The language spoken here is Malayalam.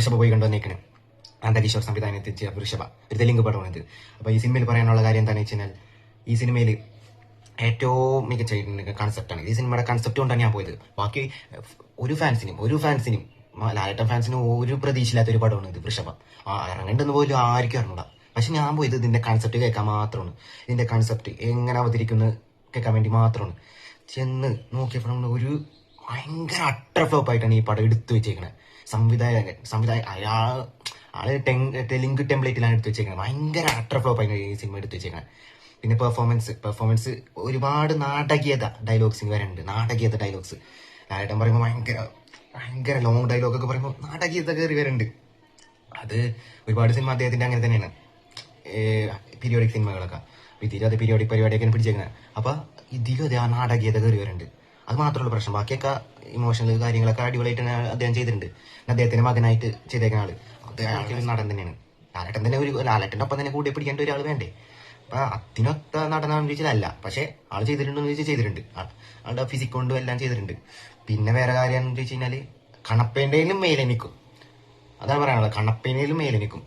ഋഷഭ പോയി കണ്ടുവന്നേക്കണ് അന്തരീശ്വർ സംവിധാനം എത്തിച്ച ഋഷഭ ഒരു തെലുങ്ക് പടമാണ് ഇത്. അപ്പോൾ ഈ സിനിമയിൽ പറയാനുള്ള കാര്യം എന്താണെന്ന് വെച്ച് കഴിഞ്ഞാൽ ഈ സിനിമയിൽ ഏറ്റവും മികച്ച കൺസെപ്റ്റാണ്. ഈ സിനിമയുടെ കൺസെപ്റ്റ് കൊണ്ടാണ് ഞാൻ പോയത്. ബാക്കി ഒരു ഫാൻസിനും ലാലേട്ടൻ ഫാൻസിനും ഒരു പ്രതീക്ഷയില്ലാത്ത ഒരു പടമാണ് ഇത് ഋഷഭ. ഇറങ്ങേണ്ടെന്ന് പോലും ആർക്കും അറിഞ്ഞൂടാ. പക്ഷെ ഞാൻ പോയത് ഇതിന്റെ കൺസെപ്റ്റ് കേൾക്കാൻ മാത്രമാണ്. ഇതിന്റെ കൺസെപ്റ്റ് എങ്ങനെ അവതരിക്കുന്ന കേൾക്കാൻ വേണ്ടി മാത്രമാണ്. ചെന്ന് നോക്കിയപ്പോഴാണ് ഒരു ഭയങ്കര അട്ടർ ഫ്ലോപ്പ് ആയിട്ടാണ് ഈ പടം എടുത്തു വെച്ചേക്കണത്. സംവിധായകൻ ആള് തെലുങ്ക് ടെംപ്ലേറ്റിലാണ് എടുത്തു വെച്ചേക്കുന്നത്. ഭയങ്കര അട്ടർ ഫ്ലോപ്പ് ആയിട്ടാണ് ഈ സിനിമ എടുത്തു വെച്ചേക്കുന്നത്. പിന്നെ പെർഫോമൻസ് ഒരുപാട് നാടകീയത ഡയലോഗ്സിന് വരാനുണ്ട്. നാടകീയത ഡയലോഗ്സ് ലാലേട്ടൻ പറയുമ്പോൾ ഭയങ്കര ലോങ് ഡയലോഗൊക്കെ പറയുമ്പോൾ നാടകീയത കയറി വരുന്നുണ്ട്. അത് ഒരുപാട് സിനിമ അദ്ദേഹത്തിന്റെ അങ്ങനെ തന്നെയാണ്. പീരിയോഡിക് സിനിമകളൊക്കെ ഇതിലും അത് പീരിയോഡിക് പരിപാടിയൊക്കെയാണ് പിടിച്ചേക്കുന്നത്. അപ്പൊ ഇതിലും അതേ ആ നാടകീയത കയറി വരുന്നുണ്ട്. അത് മാത്രമുള്ള പ്രശ്നം. ബാക്കിയൊക്കെ ഇമോഷണൽ കാര്യങ്ങളൊക്കെ അടിപൊളിയായിട്ടാണ് അദ്ദേഹം ചെയ്തിട്ടുണ്ട്. അദ്ദേഹത്തിന്റെ മകനായിട്ട് ചെയ്തേക്കുന്ന ആള് അത് അയാൾക്ക് നടൻ തന്നെയാണ്. ലാലേട്ടന്റെ ഒപ്പം തന്നെ കൂടെ പിടിക്കേണ്ട ഒരാൾ വേണ്ടേ? അപ്പൊ അതിനൊത്ത നടനാണെന്ന് ചോദിച്ചാൽ അല്ല. പക്ഷെ ആള് ചെയ്തിട്ടുണ്ടെന്ന് ചോദിച്ചാൽ ചെയ്തിട്ടുണ്ട്. ആളുടെ ഫിസിക് കൊണ്ടും എല്ലാം ചെയ്തിട്ടുണ്ട്. പിന്നെ വേറെ കാര്യം എന്ന് ചോദിച്ചു കഴിഞ്ഞാല് കണപ്പേന്റെയിലും മേലെനിക്കും. അതാണ് പറയാനുള്ളത്. കണപ്പേനയിലും മേലെനിക്കും.